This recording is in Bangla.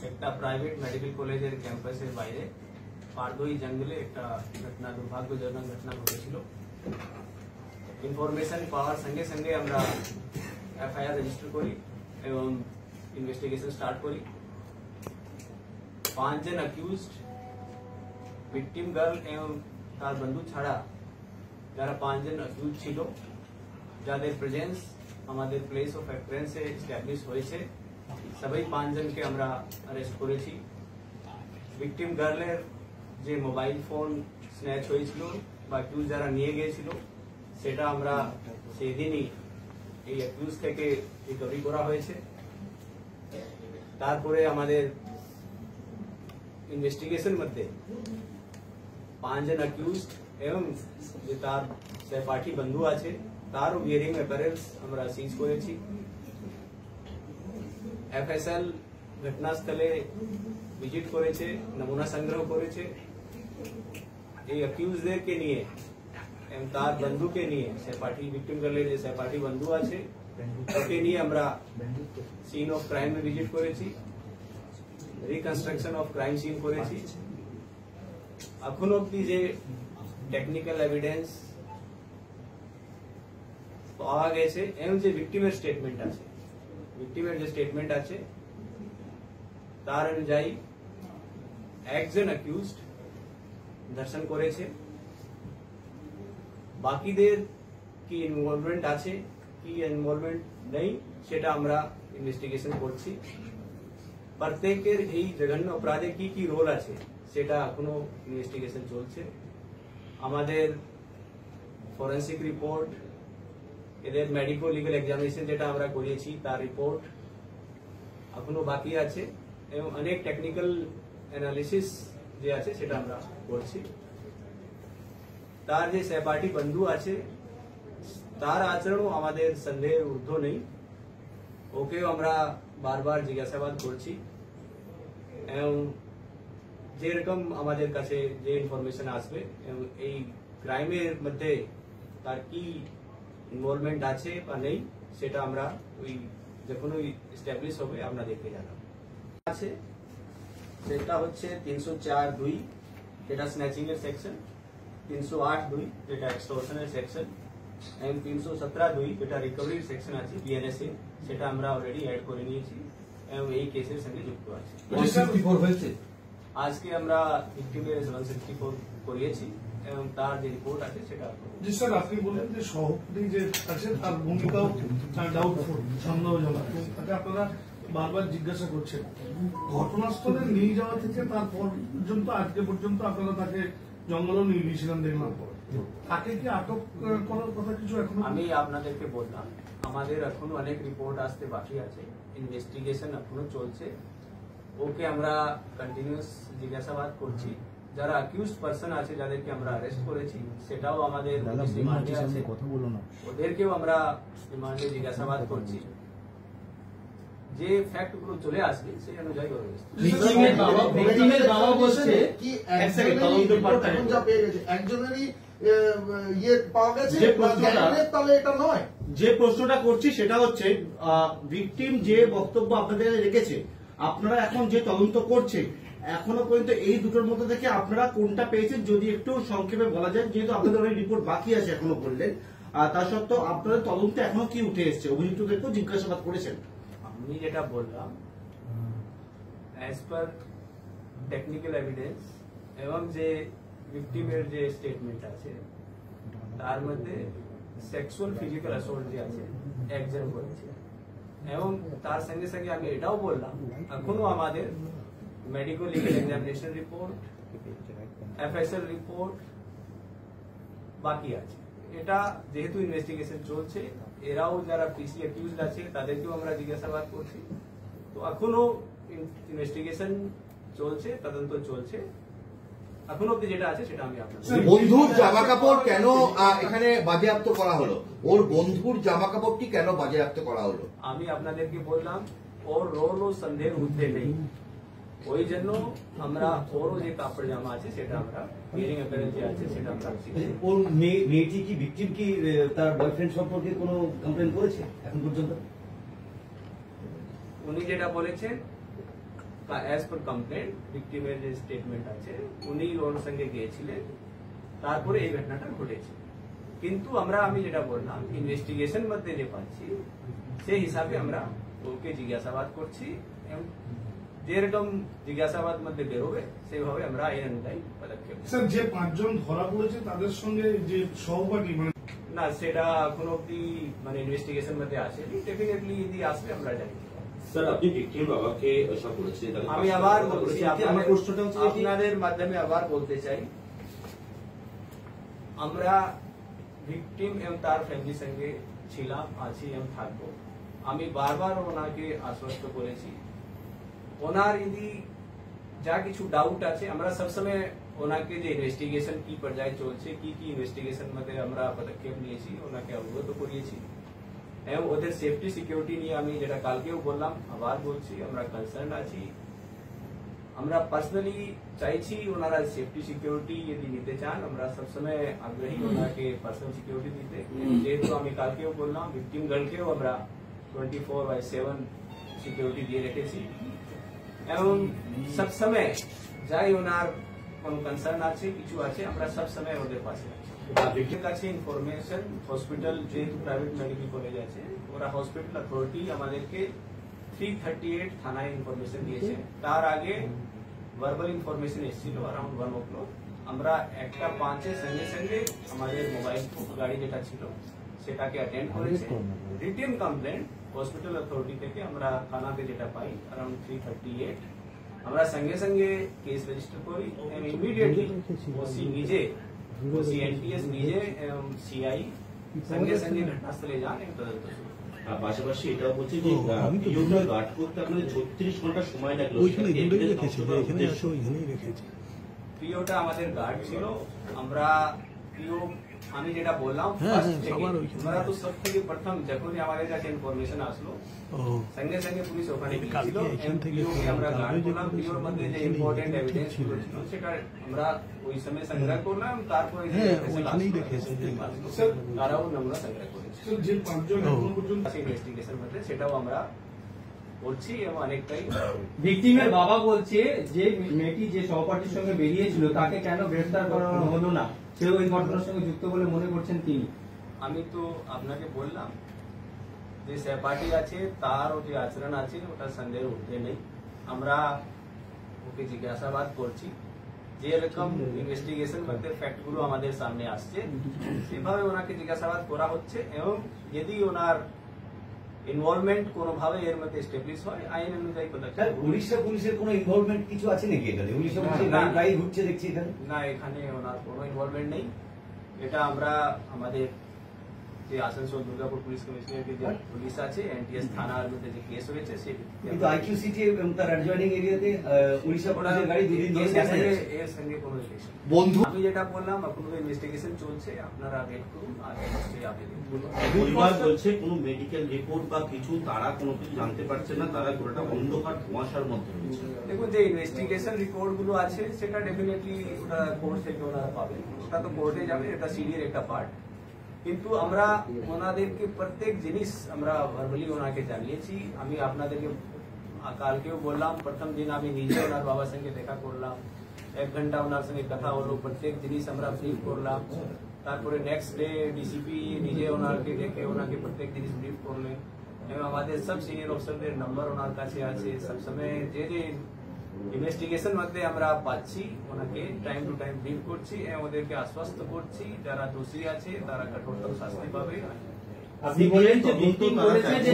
একটা প্রাইভেট মেডিকেল কলেজের ক্যাম্পাসের বাইরে পারদই জঙ্গলে একটা ঘটনা, দুর্ভাগ্যজনক ঘটনা ঘটেছিল। ইনফরমেশন পাওয়ার সঙ্গে সঙ্গে আমরা এফআইআর রেজিস্টার করি এবং ইনভেস্টিগেশন স্টার্ট করি। 5 জন অ্যাকিউজড, ভিকটিম গার্ল এবং তার বন্ধু ছাড়া যারা 5 জন অ্যাকিউজ ছিল, যাদের প্রেজেন্স আমাদের প্লেস অফ অ্যাক্রেন্সে এস্টাবলিশ হয়েছে, সবাই 5 জনকে আমরা অ্যারেস্ট করেছি। ভিকটিম গার্লের যে মোবাইল ফোন স্ন্যাচ হয়েছিল বা অ্যাকিউজ যারা নিয়ে গিয়েছিল, সেটা আমরা সেদিনই এই অ্যাকিউজ থেকে রিকভারি করা হয়েছে। তারপরে আমাদের ইনভেস্টিগেশন মধ্যে 5 জন অ্যাকিউজ এবং যে তার সহপাঠী বন্ধু আছে তার বিয়ারিং অ্যাপারেলস আমরা সিজ করেছি। এফএসএল ঘটনাস্থলে ভিজিট করেছে, নমুনা সংগ্রহ করেছে। এই অ্যাকিউজদেরকে নিয়ে এবং তার বন্ধুকে নিয়ে, সহপাঠী ভিকটিম গার্লের যে সহপাঠী বন্ধু আছে ওকে নিয়ে আমরা সিন অফ ক্রাইম ভিজিট করেছি, রিকনস্ট্রাকশন অফ ক্রাইম সিন করেছি। এখন অব্দি যে টেকনিক্যাল এভিডেন্স পাওয়া গেছে এবং যে ভিকটিমের স্টেটমেন্ট আছে তার অনুযায়ী একজন অ্যাকিউজড ধর্ষণ করেছে। বাকিদের কি ইনভলভমেন্ট আছে কি ইনভলভমেন্ট নেই সেটা আমরা ইনভেস্টিগেশন করছি। প্রত্যেকের এই জঘন্য অপরাধে কি কি রোল আছে সেটা এখনো ইনভেস্টিগেশন চলছে। আমাদের ফরেন্সিক রিপোর্ট, এদের মেডিকো লিগাল এক্সামিনেশন যেটা আমরা করিয়েছি তার রিপোর্ট এখনো বাকি আছে এবং অনেক টেকনিক্যাল অ্যানালিসিস যে আছে সেটা আমরা করছি। তার যে সহপাঠী বন্ধু আছে তার আচরণও আমাদের সন্দেহের ঊর্ধ্ব নেই, ওকেও আমরা বারবার জিজ্ঞাসাবাদ করছি এবং যেরকম আমাদের কাছে যে ইনফরমেশন আসবে এবং এই ক্রাইমের মধ্যে তার কি ইনভলভমেন্ট আছে বা নেই সেটা আমরা ওই যখন ওই এস্টাবলিশ হবে আমরা দেখে জানাবো। আছে সেটা হচ্ছে 304(2) যেটা স্ন্যাচিং এর সেকশন, 308(2) যেটা এক্সটর্শনের সেকশন এবং 317(2) যেটা রিকভারির সেকশন আছে বিএনএসএ, সেটা আমরা অলরেডি অ্যাড করে নিয়েছি এবং এই কেসের সঙ্গে যুক্ত আছে। আজকে আমরা ভিকটিমের 164 করিয়েছি এবং তার যে রিপোর্ট আছে সেটা। জি স্যার, আপনি বললেন যে সহপাঠী যে আছে তার ভূমিকাও ডাউটফুল, সন্দেহজনক, তাকে আপনারা বারবার জিজ্ঞাসা করছেন। ঘটনাস্থলে নিয়ে যাওয়া থেকে তারপর পর্যন্ত আজকে পর্যন্ত আপনারা তাকে জঙ্গলেও নিয়ে গিয়েছিলেন দেখলাম, তাকে কি আটক করার কথা কিছু এখন? আমি আপনাদেরকে বললাম আমাদের এখনো অনেক রিপোর্ট আসতে বাকি আছে, ইনভেস্টিগেশন এখনো চলছে, ওকে আমরা কন্টিনিউয়াস জিজ্ঞাসাবাদ করছি। যারা অ্যাকিউজড পারসন আছে যাদেরকে আমরা অ্যারেস্ট করেছি সেটাও আমাদের রিমান্ডে আছে, ওদেরকেও আমরা রিমান্ডে জিজ্ঞাসাবাদ করছি। যে ফ্যাক্ট গুলো চলে আসবে সেই অনুযায়ী হবে। একজনেরই পাওয়া গেছে, তাহলে এটা নয়। যে প্রশ্নটা করছি সেটা হচ্ছে ভিকটিম যে বক্তব্য আপনাদের রেখেছে, আপনারা এখন যে তদন্ত করছে এখনো পর্যন্ত এই দুটোর মধ্যে থেকে আপনারা কোনটা পেয়েছেন যদি একটু সংক্ষেপে বলা যায়, যেহেতু আপনাদের অনেক রিপোর্ট বাকি আছে এখনো বললেন, তা সত্ত্বেও আপনাদের তদন্তে এখনো কি উঠে এসছে, অভিযুক্তদেরকেও জিজ্ঞাসাবাদ করেছেন? আমি যেটা বললাম অ্যাজ পার টেকনিক্যাল এভিডেন্স এবং যে ভিকটিমের যে স্টেটমেন্ট আছে তার মধ্যে সেক্সুয়াল ফিজিক্যাল অ্যাসল্ট যে আছে একজন করেছে এবং তার সঙ্গে সঙ্গে আমি এটাও বললাম এখনো আমাদের medico legal examination report, FSL report বাকি আছে। এটা যেহেতু ইনভেস্টিগেশন চলছে, এরাও যারা পিসি অ্যাকিউজড আছে তাদেরকেও আমরা জিজ্ঞাসাবাদ করছি। তো এখনো ইনভেস্টিগেশন চলছে, তদন্ত চলছে, এখনো অব্দি যেটা আছে সেটা আমি আপনাদের। বন্ধুর জামা কাপড় কেন এখানে বাজেয়াপ্ত করা হলো? ওর বন্ধুর জামা কাপড়টি কেন বাজেয়াপ্ত করা হলো? আমি আপনাদেরকে বললাম ওর রোল ও সন্দেহের ঊর্ধ্বে নেই, ওই জন্য আমরা ওরও যে কাপড় জামা আছে সেটা আমরা হিয়ারিং অ্যাপারেল যে আছে সেটা আমরা। ওর মেয়েটি কি ভিকটিম কি তার বয়ফ্রেন্ড সম্পর্কে কোনো কমপ্লেন করেছে এখন পর্যন্ত? উনি যেটা বলেছেন অ্যাজ পার কমপ্লেন্ট ভিকটিমের যে স্টেটমেন্ট আছে উনি ওর সঙ্গে গিয়েছিলেন, তারপরে এই ঘটনাটা ঘটেছে। কিন্তু আমি যেটা বললাম ইনভেস্টিগেশন মধ্যে যে পাচ্ছি সেই হিসাবে আমরা ওকে জিজ্ঞাসাবাদ করছি এবং যেরকম জিজ্ঞাসাবাদ মধ্যে বেরোবে সেইভাবে আমরা আইন অনুযায়ী পদক্ষেপ নেব। স্যার যে 5 জন ধরা পড়েছে তাদের সঙ্গে যে সহপাঠী না সেটা এখনো অব্দি ইনভেস্টিগেশন মধ্যে আসেনি, ডেফিনেটলি যদি আসবে আমরা জানি। স্যার আপনি ভিকটিম বাবাকে আশা করেছেন, আমি আবার বলছি আমার প্রশ্নটা হচ্ছে আপনাদের মাধ্যমে আবার বলতে চাই, আমরা ভিকটিম এবং তার ফ্যামিলির সঙ্গে ছিলাম, আছি এবং থাকবো। আমি বারবার ওনাকে আশ্বস্ত করেছি, ওনার যদি যা কিছু ডাউট আছে আমরা সবসময় ওনাকে যে ইনভেস্টিগেশন কি পর্যায়ে চলছে, কি কি ইনভেস্টিগেশন মধ্যে আমরা পদক্ষেপ নিয়েছি ওনাকে অবগত করিয়েছি এবং ওদের সেফটি সিকিউরিটি নিয়ে আমি যেটা কালকেও বললাম আবার বলছি আমরা কনসার্ন আছি। আমরা পার্সোনালি চাইছি ওনারা সেফটি সিকিউরিটি যদি নিতে চান আমরা সবসময় আগ্রহী ওনাকে পার্সোনাল সিকিউরিটি দিতে, যেহেতু আমি কালকেও বললাম ভিকটিমগণকেও আমরা 24/7 সিকিউরিটি দিয়ে রেখেছি এবং সবসময় যাই ওনার কোন কনসার্ন আছে কিছু আছে আমরা সবসময় ওদের পাশে আছি। ভিকটিমের কাছে ইনফরমেশন হসপিটাল যেহেতু প্রাইভেট মেডিকেল কলেজ আছে ওরা হসপিটাল অথরিটি আমাদেরকে 338 থানায় ইনফরমেশন দিয়েছে, তার আগে ভার্বাল ইনফরমেশন এসেছিল অ্যারাউন্ড 1 o'clock। আমরা 1:05 সঙ্গে সঙ্গে আমাদের মোবাইল গাড়ি যেটা ছিল সেটাকে অ্যাটেন্ড করেছে। রিটেন কমপ্লেন্ট হসপিটাল অথরিটি থেকে আমরা থানাতে যেটা পাই অ্যারাউন্ড 338 আমরা সঙ্গে সঙ্গে কেস রেজিস্টার করি এবং ইমিডিয়েটলি ওসি নিজে ওসি এনটিএস নিজে এবং সিআই সঙ্গে সঙ্গে ঘটনাস্থলে যান এবং তদন্ত শুরু। পাশাপাশি এটাও বলছে যে পিওটা গার্ড করতে আপনাদের 36 ঘন্টা সময় লাগলো, পিওটা আমাদের গার্ড ছিল। আমরা পিও আমি যেটা বললাম আমরা তো সব থেকে প্রথম যখনই আমাদের কাছে ইনফরমেশন আসলো সঙ্গে সঙ্গে পুলিশ ওখানে গিয়েছিল, আমরা গার্ড করলাম। পিওর মধ্যে যে ইম্পর্টেন্ট এভিডেন্স ছিল সেটা আমরা ওই সময় সংগ্রহ করলাম, তারপরে তারাও নমুনা সংগ্রহ করেছে। যে 5 জন এখনো পর্যন্ত ইনভেস্টিগেশন মধ্যে সেটাও আমরা করছি এবং অনেকটাই। ভিকটিমের বাবা বলছে যে মেয়েটি যে সহপাঠীর সঙ্গে বেরিয়েছিল তাকে কেন গ্রেফতার করানো হলো না, সেও এই ঘটনার সঙ্গে যুক্ত বলে মনে করছেন তিনি। আমি তো আপনাকে বললাম যে সহপাঠী আছে তার যে আচরণ আছে ওটা সন্দেহের ঊর্ধ্বে নেই। আমরা ওকে জিজ্ঞাসাবাদ করছি, যেরকম ইনভেস্টিগেশন মধ্যে ফ্যাক্ট গুলো আমাদের সামনে আসছে সেভাবে ওনাকে জিজ্ঞাসাবাদ করা হচ্ছে এবং যদি ওনার ইনভলভমেন্ট কোনোভাবে এর মধ্যে এস্টাবলিশ হয় আইন অনুযায়ী পদক্ষেপ। উড়িষ্যা পুলিশের কোনো ইনভলভমেন্ট কিছু আছে নাকি এখানে? উড়িষ্যা পুলিশের গাড়ি প্রায় ঘুরছে দেখছি এখানে। না, এখানে ওনার কোনো ইনভলভমেন্ট নেই। এটা আমরা আমাদের যে আসানসোল দুর্গাপুর পুলিশ কমিশনারের যে পুলিশ আছে এনটিএস থানার মধ্যে যে কেস হয়েছে সে কিন্তু আইকিউসিটি এবং তার অ্যাডজয়নিং এরিয়াতে উড়িষ্যা পুলিশের গাড়ি দুদিন ধরে দেখা যাচ্ছে। এর সঙ্গে কোনো রিলেশন বন্ধু আমি যেটা বললাম আপনাদের ইনভেস্টিগেশন চলছে, আপনারা ওয়েট করুন আর নিশ্চয়ই আপডেট দিন। পরিবার বলছে কোনো মেডিকেল রিপোর্ট বা কিছু তারা কোনো কিছু জানতে পারছে না, তারা পুরোটা অন্ধকার ধোঁয়াশার মধ্যে রয়েছে। দেখুন যে ইনভেস্টিগেশন রিপোর্ট গুলো আছে সেটা ডেফিনেটলি ওটা কোর্ট থেকে ওনারা পাবেন, ওটা তো কোর্টে যাবে, এটা সিডির একটা পার্ট। কিন্তু আমরা ওনাদেরকে প্রত্যেক জিনিস আমরা ভার্বালি ওনাকে জানিয়েছি। আমি আপনাদেরকে কালকেও বললাম, প্রথম দিন আমি নিজে ওনার বাবার সঙ্গে দেখা করলাম, 1 ঘন্টা ওনার সঙ্গে কথা হলো, প্রত্যেক জিনিস আমরা ব্রিফ করলাম। তারপরে নেক্সট ডে ডিসিপি নিজে ওনাকে দেখে ওনাকে প্রত্যেক জিনিস ব্রিফ করলেন এবং আমাদের সব সিনিয়র অফিসারদের নাম্বার ওনার কাছে আছে। সবসময় যে যে ইনভেস্টিগেশন মধ্যে আমরা পাচ্ছি ওনাকে টাইম টু টাইম ব্রিফ করছি এবং ওদেরকে আশ্বস্ত করছি যারা দোষী আছে তারা কঠোরতম শাস্তি পাবে। আপনি বলেন যে ভিকটিম বলেছে যে